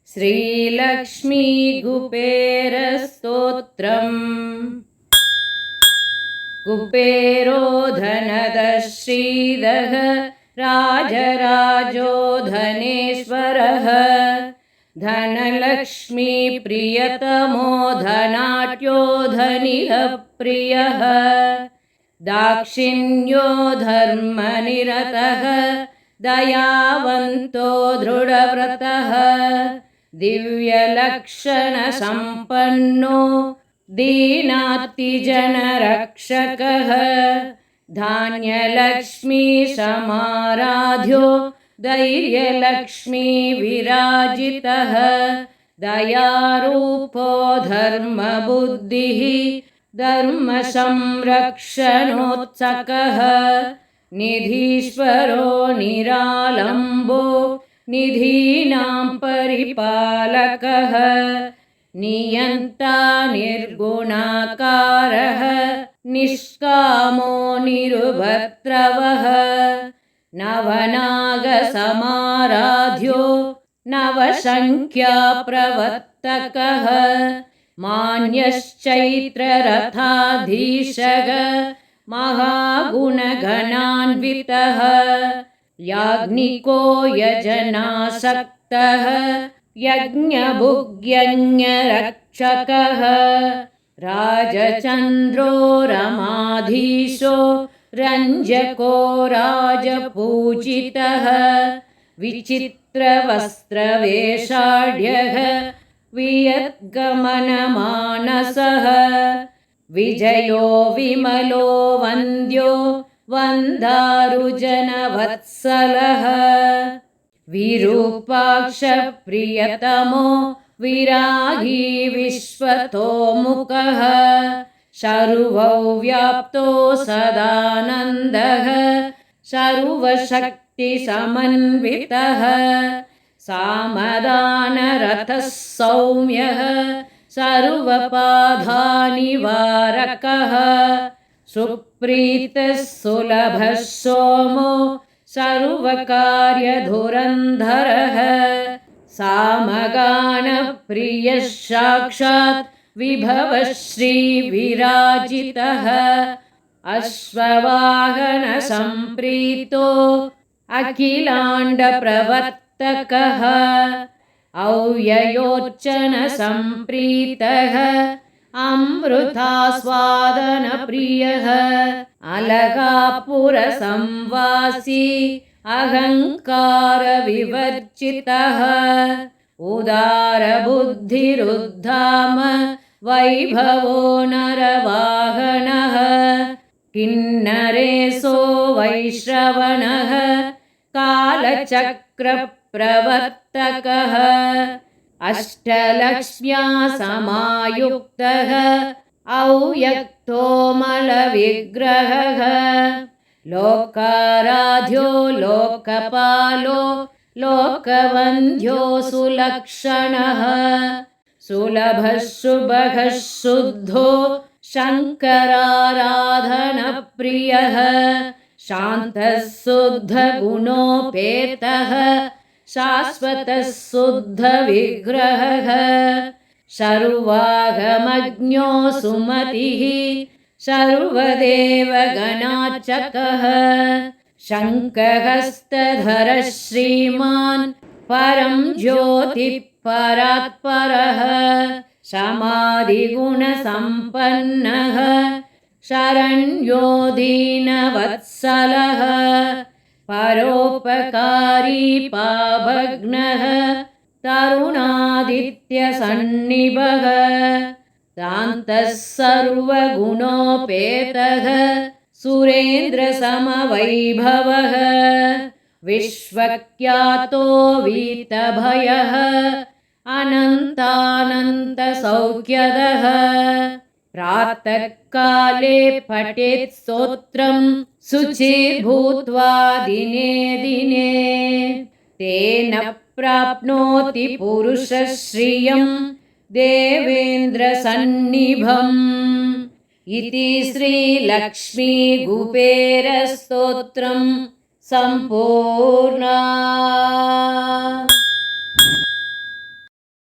श्रीलक्ष्मी कुबेरस्तोत्रम्। कुबेरो धनदः श्रीधः राजराजो धनेश्वरः। धनलक्ष्मी प्रियतमो धनाढ्यो धनिः प्रियः। दाक्षिण्यो धर्मनिरतः दयावन्तो दृढव्रतः। दिव्यलक्षणसम्पन्नो दीनार्तिजनरक्षकः। धान्यलक्ष्मी समाराध्यो धैर्यलक्ष्मी विराजितः। दयारूपो धर्मबुद्धिः धर्मसंरक्षणोत्सकः। निधीश्वरो निरालम्बो निधीनां परिपालकः। नियन्ता निर्गुणाकारः निष्कामो निरुपद्रवः। नवनागसमाराध्यो नवसङ्ख्याप्रवर्तकः। मान्यश्चैत्ररथाधीशः महागुणगणान्वितः। याज्ञिको यजनासक्तः यज्ञभुग्यज्ञरक्षकः। राजचन्द्रो रमाधीशो रञ्जको राजपूजितः। विचित्रवस्त्रवेषाढ्यः वियद्गमनमानसः। विजयो विमलो वन्द्यो वन्दारुजनवत्सलः। विरूपाक्षप्रियतमो विरागी विश्वतोमुखः। सर्वौ व्याप्तो सदानन्दः सर्वशक्तिसमन्वितः। सामदानरथः सौम्यः सर्वबाधानिवारकः। सुप्रीतः सुलभः सोमो सर्वकार्यधुरन्धरः। सामगानप्रियः साक्षात् विभवः श्रीविराजितः। अश्ववाहनसम्प्रीतो अखिलाण्डप्रवर्तकः। अव्ययोच्चनसम्प्रीतः अमृतास्वादनप्रियः। अलकापुरसंवासी अहङ्कारविवर्जितः। उदारबुद्धिरुद्धाम वैभवो नरवाहनः। किन्नरेशो वैश्रवणः कालचक्रप्रवर्तकः। अष्टलक्ष्म्या समायुक्तः अव्यक्तोमलविग्रहः। लोकाराध्यो लोकपालो लोकवन्ध्यो सुलक्षणः। सुलभः शुभः शुद्धो शङ्कराराधनप्रियः। शान्तः शुद्धगुणोपेतः शाश्वतः शुद्धविग्रहः। सर्वागमज्ञो सुमतिः सर्वदेवगणार्चकः। शङ्खहस्तधरः श्रीमान् परं ज्योतिः परात्परः। समाधिगुणसम्पन्नः शरण्यो दीनवत्सलः। परोपकारी पावघ्नः तरुणादित्यसन्निभः। शान्तः सर्वगुणोपेतः सुरेन्द्रसमवैभवः। विश्वख्यातो वीतभयः अनन्तानन्तसौख्यदः। प्रातःकाले पठेत् स्तोत्रं शुचिर्भूत्वा दिने दिने। तेन प्राप्नोति पुरुषः श्रियं देवेन्द्रसन्निभम्। इति श्रीलक्ष्मी कुबेरस्तोत्रं सम्पूर्णम्।